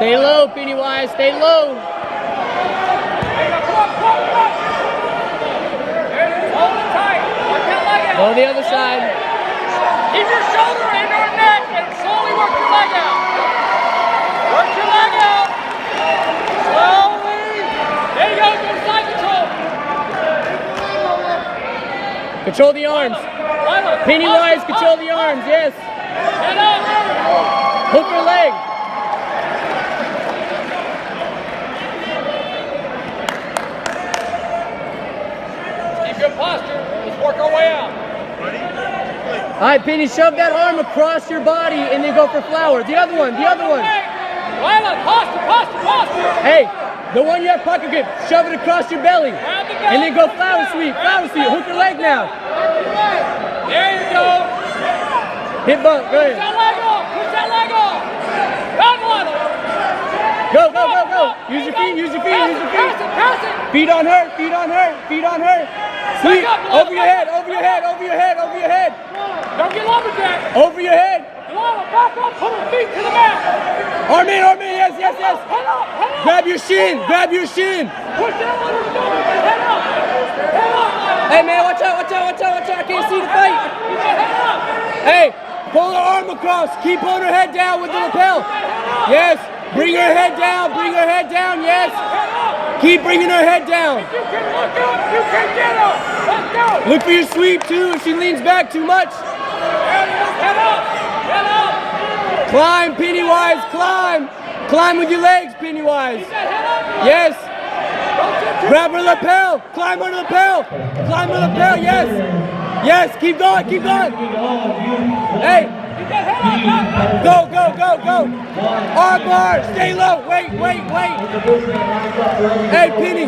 Stay low, Pennywise, stay low. Hold it tight. Work that leg out. Go the other side. Keep your shoulder into her neck and slowly work your leg out. Work your leg out. Slowly. There you go. Go side control. Control the arms. Pennywise, control the arms, yes. Head up. Hook her leg. Keep good posture. Let's work our way out. All right, Penny, shove that arm across your body and then go for flower. The other one, the other one. Lila, posture, posture, posture. Hey, the one you have pocket grip, shove it across your belly. And then go flower sweep, hook your leg now. There you go. Hip bump, go Push ahead. that leg off, push that leg off. Come on. Go, go, go, go. Use your feet, use your feet, use your feet. Pass it. Feet on her, feet on her, feet on her. Sweep, over your head, over your head, over your head, over your head. Don't get lumberjack. Over your head. Lila, back up, put her feet to the mat. Arm in, yes, yes, yes. Head up, head up. Grab your shin, grab your shin. Push that little stomach, head up. Head up. Hey man, watch out, watch out, watch out, watch out. I can't see the fight. Head up. Hey, pull her arm across. Keep pulling her head down with the lapel. Yes, bring her head down, yes. Keep bringing her head down. You can look up, you can get up. Let's go. Look for your sweep too if she leans back too much. Head up, head up. Climb, Pennywise, climb. Climb with your legs, Pennywise. Yes. Grab her lapel. Climb on the lapel. Climb on the lapel, yes. Yes, keep going, keep going. Hey. Go, go, go, go. Arm bar, stay low. Wait, wait, wait. Hey, Penny.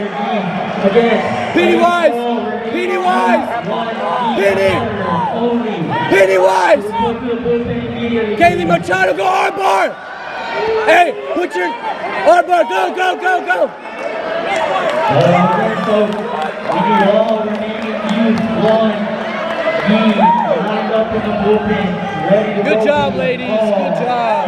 Pennywise. Pennywise. Penny. Pennywise. Kaylee Machado, go arm bar. Hey, put your arm bar. Go, go, go, go. Alright, folks, we need all remaining youth lined up in the bullpen, ready to go. Good job, ladies. Good job.